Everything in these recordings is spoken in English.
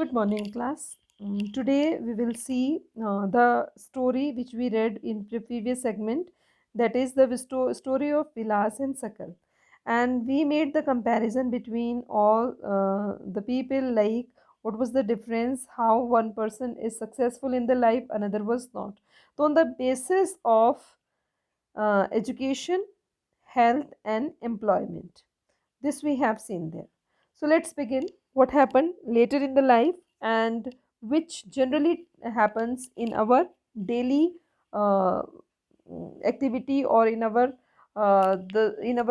Good morning, class. Today we will see the story which we read in the previous segment, that is the story of Vilas and Sakal. And we made the comparison between all the people, like what was the difference, how one person is successful in the life, another was not. So, on the basis of education, health, and employment. This we have seen there. So let's begin. What happened later in the life and which generally happens in our daily uh, activity or in our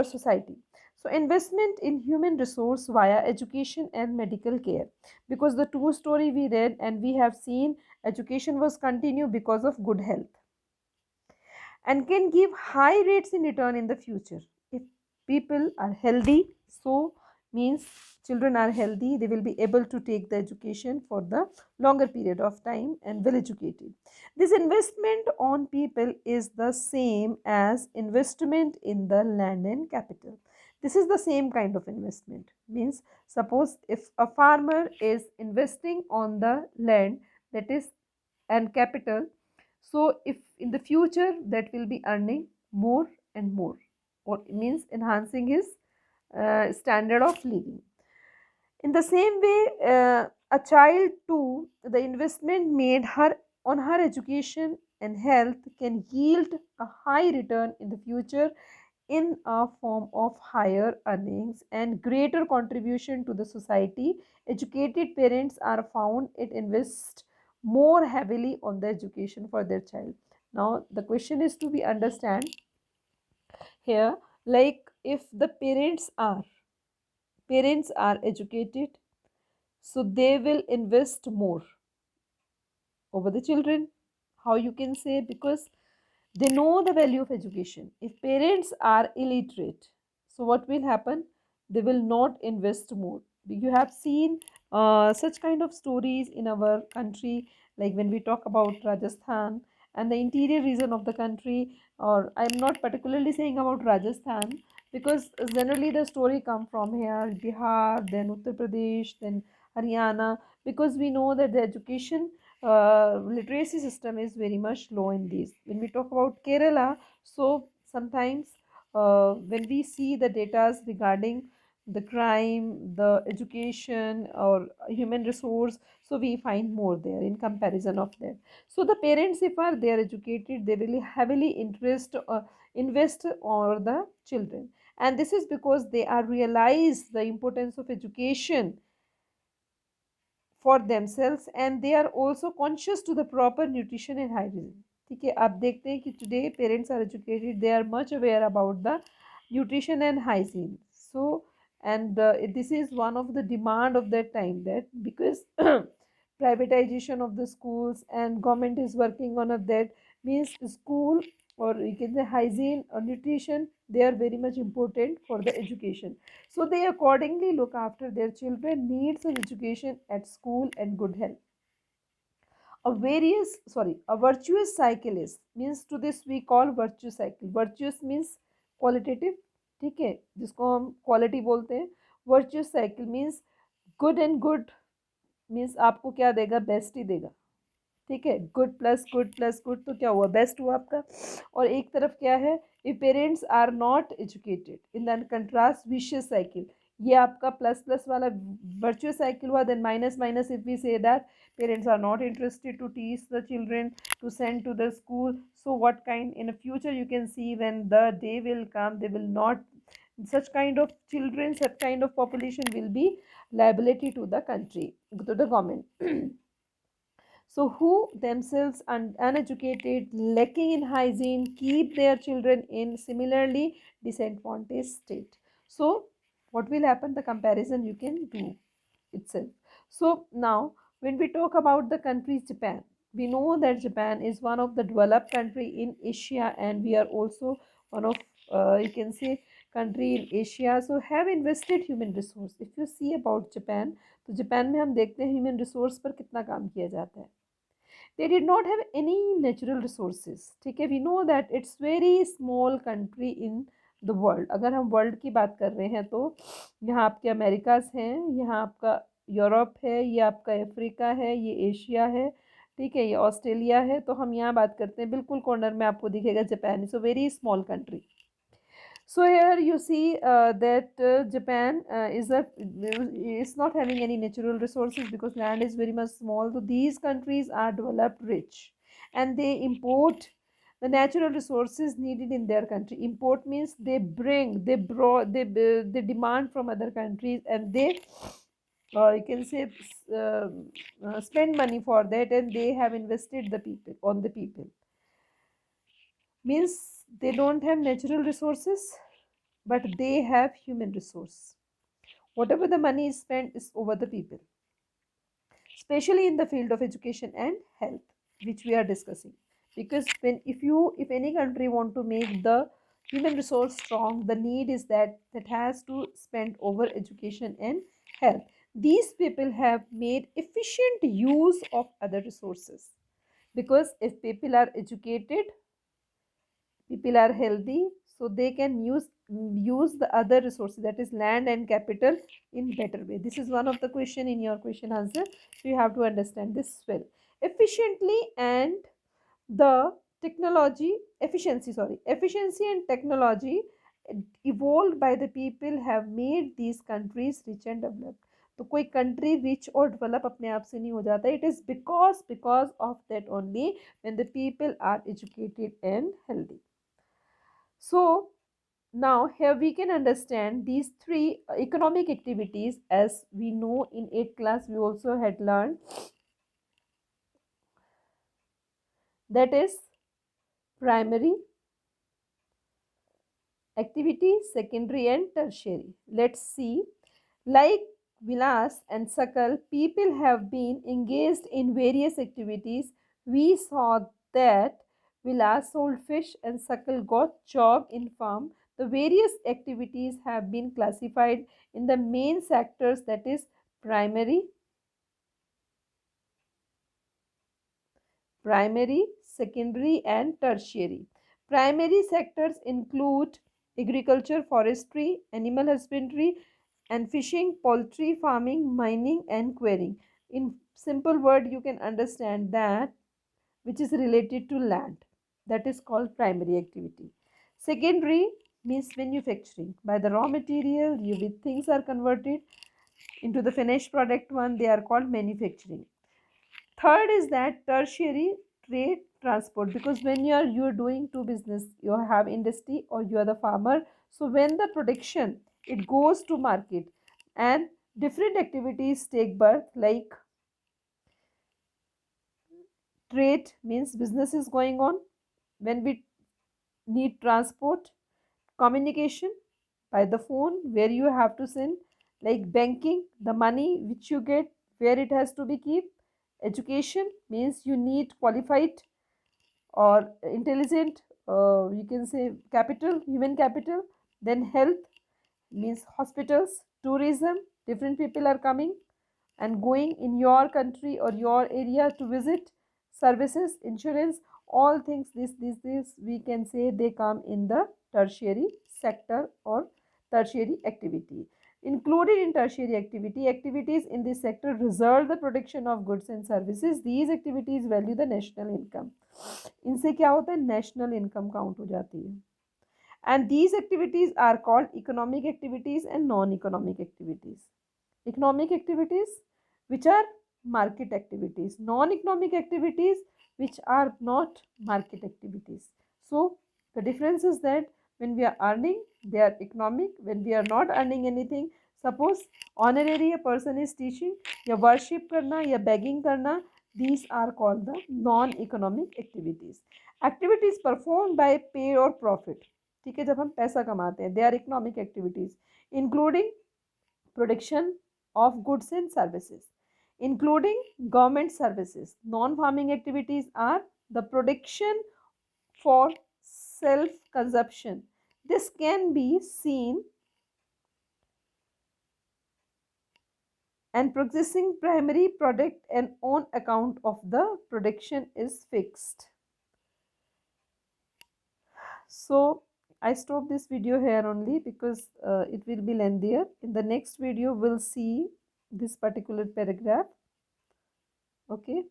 society. So investment in human resource via education and medical care, because the two story we read and we have seen education was continued because of good health and can give high rates in return in the future. If people are healthy, so means children are healthy, they will be able to take the education for the longer period of time and well educated. This investment on people is the same as investment in the land and capital. This is the same kind of investment. Means suppose if a farmer is investing on the land, that is, and capital, so if in the future that will be earning more and more, or it means enhancing his standard of living. In the same way, a child too, the investment made her on her education and health can yield a high return in the future in a form of higher earnings and greater contribution to the society. Educated parents are found it invest more heavily on the education for their child. Now the question is to be understand here, like if the parents are educated, so they will invest more over the children. How you can say? Because they know the value of education. If parents are illiterate, so what will happen? They will not invest more. You have seen such kind of stories in our country, like when we talk about Rajasthan and the interior region of the country, or I'm not particularly saying about Rajasthan, because generally the story come from here, Bihar, then Uttar Pradesh, then Haryana, because we know that the education literacy system is very much low in these. When we talk about Kerala, so sometimes when we see the data regarding the crime, the education, or human resource, so we find more there in comparison of that. So the parents, if are they are educated, they will heavily invest on the children, and this is because they are realize the importance of education for themselves, and they are also conscious to the proper nutrition and hygiene. ठीक है, आप देखते हैं कि today parents are educated, they are much aware about the nutrition and hygiene. So and this is one of the demand of that time, that because privatization of the schools and government is working on of that, means school, or you can say hygiene or nutrition, they are very much important for the education. So they accordingly look after their children needs of education at school and good health. A virtuous cycle is, means to this we call virtue cycle. Virtuous means qualitative, ठीक है, जिसको हम quality बोलते हैं. Virtuous cycle means good and good, means आपको क्या देगा, best ही देगा. ठीक है, गुड प्लस गुड तो क्या हुआ, बेस्ट हुआ आपका. और एक तरफ क्या है, if parents are not educated, in the contrast vicious cycle, ये आपका प्लस प्लस वाला वर्चुअस साइकिल हुआ. Then minus minus, if we say that parents are not interested to teach the children, to send to the school, so what kind in a future you can see, when the day will come, they will not, such kind of children, such kind of population will be liability to the country, to the government. So, who themselves uneducated, lacking in hygiene, keep their children in similarly disadvantaged state. So, what will happen? The comparison you can do itself. So, now when we talk about the country Japan, we know that Japan is one of the developed country in Asia, and we are also one of you can say country in Asia. So, have invested human resource. If you see about Japan, तो Japan में हम देखते हैं human resource पर कितना काम किया जाता है. They did not have any natural resources. ठीक है, we know that it's very small country in the world. अगर हम वर्ल्ड की बात कर रहे हैं तो यहाँ आपके अमेरिकाज हैं, यहाँ आपका यूरोप है, ये आपका अफ्रीका है, ये एशिया है, ठीक है, ये ऑस्ट्रेलिया है। तो हम यहाँ बात करते हैं, बिल्कुल कॉर्नर में आपको दिखेगा Japan, is a very small country. So here you see that Japan is not having any natural resources because land is very much small. So these countries are developed rich, and they import the natural resources needed in their country. Import means they bring, they brought, they demand from other countries, and they you can say spend money for that, and they have invested the people on the people. Means they don't have natural resources, but they have human resource. Whatever the money is spent is over the people, especially in the field of education and health, which we are discussing. Because if any country want to make the human resource strong, the need is that has to spend over education and health. These people have made efficient use of other resources, because if people are educated, people are healthy, so they can use the other resources, that is land and capital, in better way. This is one of the question in your question answer, so you have to understand this well. Efficiently and the technology efficiency sorry efficiency and technology evolved by the people have made these countries rich and developed. तो कोई country rich और develop अपने आप से नहीं हो जाता, it is because of that only when the people are educated and healthy. So now here we can understand these three economic activities. As we know, in 8th class we also had learned, that is primary activity, secondary and tertiary. Let's see. Like Vilas and Sakal, people have been engaged in various activities. We saw that Vilas sold fish and Sakal got job in farm. The various activities have been classified in the main sectors, that is primary, secondary and tertiary. Primary sectors include agriculture, forestry, animal husbandry and fishing, poultry farming, mining and quarrying. In simple word you can understand that which is related to land, that is called primary activity. Secondary means manufacturing. By the raw material things are converted into the finished product one, they are called manufacturing. Third is that tertiary, trade, transport, because when you're doing two business, you have industry or you are the farmer, so when the production it goes to market and different activities take birth, like trade means business is going on. When we need transport, communication by the phone where you have to send, like banking, the money which you get where it has to be kept. Education means you need qualified or intelligent, you can say capital, human capital. Then health means hospitals. Tourism, different people are coming and going in your country or your area to visit. Services, insurance, all things, this we can say they come in the tertiary sector or tertiary activity. Included in tertiary activity, activities in this sector result the production of goods and services. These activities value the national income. इनसे क्या होता है, national income count हो जाती है. And these activities are called economic activities and non-economic activities. Economic activities which are market activities, non-economic activities which are not market activities. So the difference is that when we are earning, they are economic. When we are not earning anything, suppose honorary a person is teaching, या worship करना या begging करना, these are called the non-economic activities. Activities performed by pay or profit, ठीक है, जब हम पैसा कमाते हैं, they are economic activities, including production of goods and services, including government services. Non-farming activities are the production for self-consumption. This can be seen and processing primary product and on account of the production is fixed. So I stop this video here only because it will be lengthier. In the next video we'll see this particular paragraph. Okay.